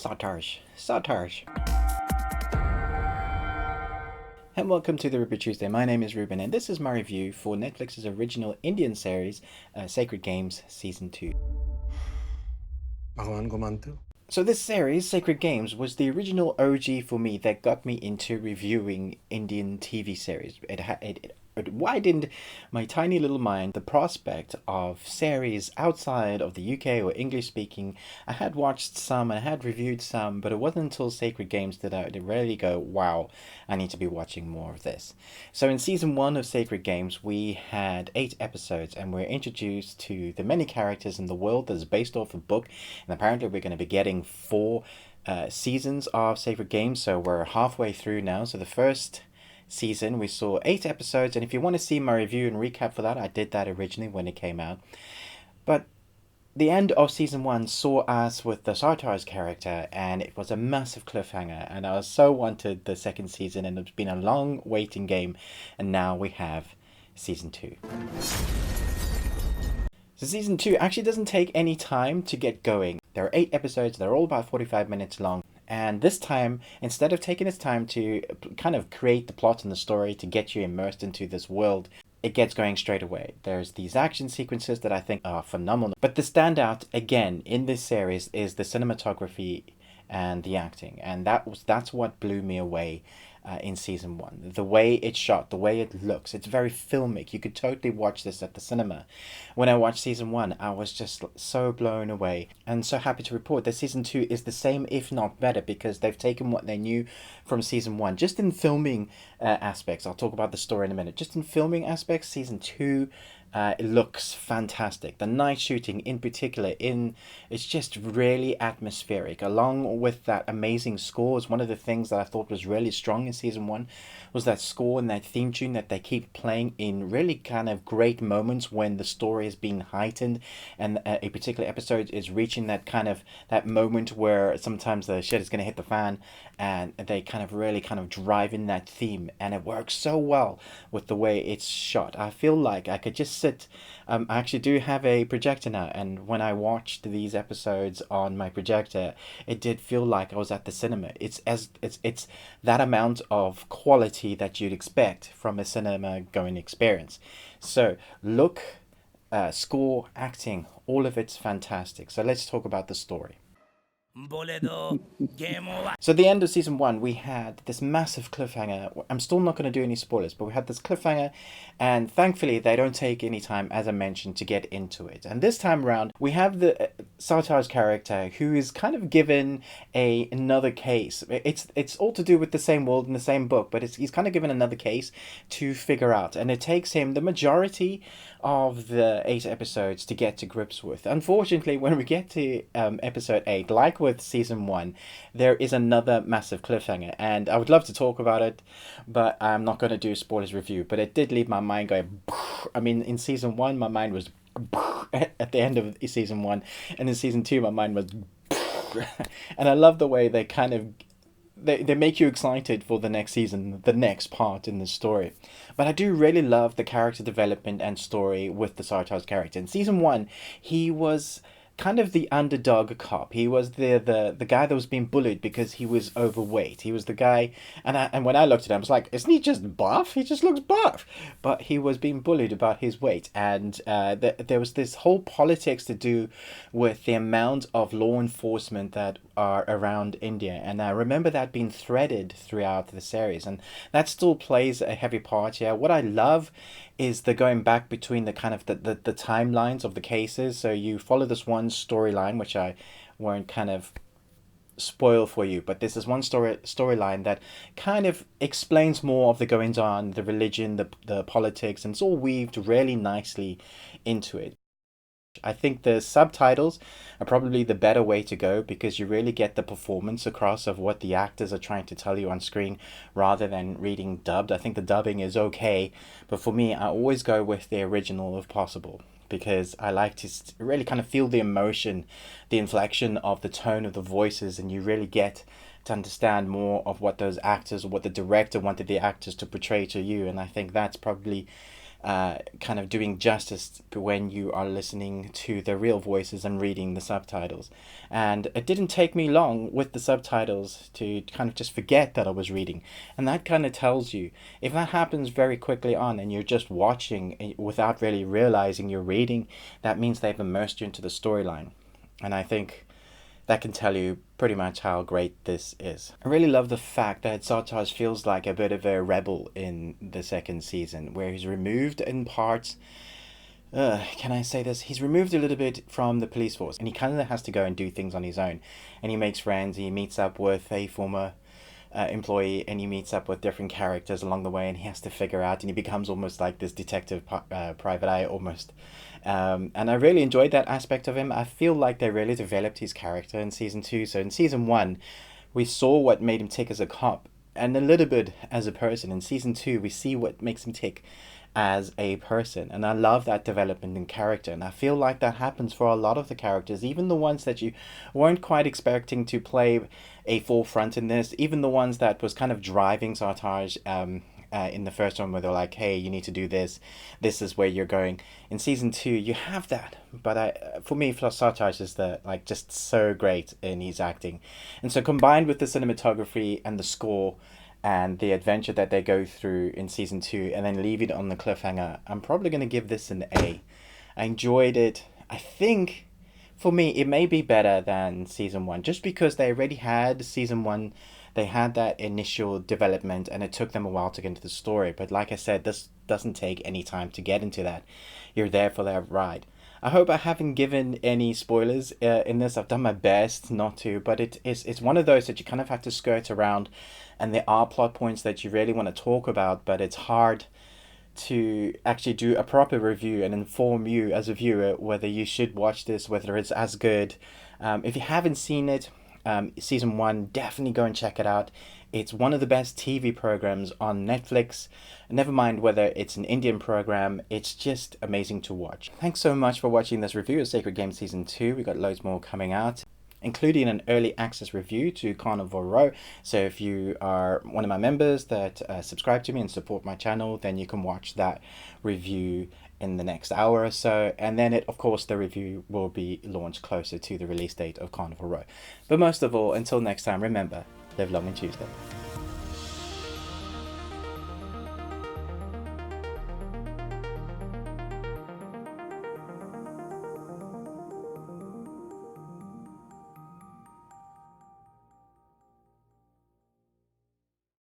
Sartaj. And welcome to the Ruby Tuesday. My name is Ruben, and this is my review for Netflix's original Indian series, Sacred Games Season 2. भगवान को मानते हो? So this series, Sacred Games, was the original OG for me that got me into reviewing Indian TV series. It widened my tiny little mind the prospect of series outside of the UK or English speaking. I had watched some, I had reviewed some, but it wasn't until Sacred Games that I would really go, wow, I need to be watching more of this. So in season 1 of Sacred Games, we had 8 episodes, and we're introduced to the many characters in the world that is based off a book, and apparently we're going to be getting 4 seasons of Sacred Games, so we're halfway through now. So the first season we saw 8 episodes, and if you want to see my review and recap for that, I did that originally when it came out. But the end of season 1 saw us with the Sartar's character, and it was a massive cliffhanger, and I was so wanted the second season, and it's been a long waiting game, and now we have season 2. So season 2 actually doesn't take any time to get going. There are 8 episodes, they're all about 45 minutes long. And this time, instead of taking its time to kind of create the plot and the story to get you immersed into this world, it gets going straight away. There's these action sequences that I think are phenomenal. But the standout, again, in this series is the cinematography and the acting. And that's what blew me away in season 1. The way it's shot, the way it looks, it's very filmic. You could totally watch this at the cinema. When I watched season 1, I was just so blown away, and so happy to report that season 2 is the same, if not better, because they've taken what they knew from season 1 just in filming aspects. I'll talk about the story in a minute. Just in filming aspects, season 2 it looks fantastic. The night shooting in particular, it's just really atmospheric. Along with that amazing score, is one of the things that I thought was really strong in season 1 was that score and that theme tune that they keep playing in really kind of great moments when the story is being heightened, and a particular episode is reaching that kind of that moment where sometimes the shit is going to hit the fan, and they kind of really kind of drive in that theme, and it works so well with the way it's shot. I feel like I could just sit. I actually do have a projector now, and when I watched these episodes on my projector, it did feel like I was at the cinema. It's that amount of quality that you'd expect from a cinema going experience. So look, score, acting, all of it's fantastic. So let's talk about the story. So at the end of season 1, we had this massive cliffhanger. I'm still not going to do any spoilers, but we had this cliffhanger, and thankfully they don't take any time, as I mentioned, to get into it. And this time around, we have the Sartar's character who is kind of given another case. It's all to do with the same world and the same book, but he's kind of given another case to figure out, and it takes him the majority of the 8 episodes to get to grips with. Unfortunately, when we get to episode 8, like with season 1, there is another massive cliffhanger, and I would love to talk about it, but I'm not going to do a spoilers review. But it did leave my mind going. I mean, in season 1, my mind was at the end of season 1, and in season 2, my mind was. And I love the way they kind of they make you excited for the next season, the next part in the story. But I do really love the character development and story with the Sartar's character. In season 1, he was kind of the underdog cop. He was the guy that was being bullied because he was overweight. He was the guy, and when I looked at him, I was like, isn't he just buff? He just looks buff. But he was being bullied about his weight, and there was this whole politics to do with the amount of law enforcement that are around India, and I remember that being threaded throughout the series, and that still plays a heavy part here. What I love is the going back between the kind of the timelines of the cases. So you follow this one storyline, which I won't kind of spoil for you, but this is one storyline that kind of explains more of the goings on, the religion, the politics, and it's all weaved really nicely into it. I think the subtitles are probably the better way to go, because you really get the performance across of what the actors are trying to tell you on screen rather than reading dubbed. I think the dubbing is okay, but for me, I always go with the original if possible, because I like to really kind of feel the emotion, the inflection of the tone of the voices, and you really get to understand more of what those actors or what the director wanted the actors to portray to you. And I think that's probably kind of doing justice when you are listening to the real voices and reading the subtitles. And it didn't take me long with the subtitles to kind of just forget that I was reading. And that kind of tells you, if that happens very quickly on and you're just watching without really realizing you're reading, that means they've immersed you into the storyline. And I think that can tell you pretty much how great this is. I really love the fact that Sartaj feels like a bit of a rebel in the second season, where he's removed in parts. Can I say this? He's removed a little bit from the police force, and he kind of has to go and do things on his own. And he makes friends. He meets up with a former employee, and he meets up with different characters along the way, and he has to figure out, and he becomes almost like this detective private eye almost. And I really enjoyed that aspect of him. I feel like they really developed his character in season 2. So in season 1, we saw what made him tick as a cop and a little bit as a person. In season 2, we see what makes him tick as a person, and I love that development in character. And I feel like that happens for a lot of the characters, even the ones that you weren't quite expecting to play a forefront in this, even the ones that was kind of driving Sartaj in the first one, where they're like, hey, you need to do this, this is where you're going. In season 2, you have that, but for me, Sartaj is just so great in his acting. And so combined with the cinematography and the score and the adventure that they go through in season 2, and then leave it on the cliffhanger, I'm probably going to give this an A. I enjoyed it. I think for me it may be better than season 1, just because they already had season 1. They had that initial development, and it took them a while to get into the story. But like I said, this doesn't take any time to get into that. You're there for that ride. I hope I haven't given any spoilers in this. I've done my best not to, but it's one of those that you kind of have to skirt around, and there are plot points that you really want to talk about, but it's hard to actually do a proper review and inform you as a viewer whether you should watch this, whether it's as good. If you haven't seen it, season 1, definitely go and check it out. It's one of the best TV programs on Netflix. Never mind whether it's an Indian program, it's just amazing to watch. Thanks so much for watching this review of Sacred Games Season 2. We got loads more coming out, including an early access review to Carnival Row. So if you are one of my members that subscribe to me and support my channel, then you can watch that review in the next hour or so, and then of course the review will be launched closer to the release date of Carnival Row. But most of all, until next time, remember, live long and Tuesday.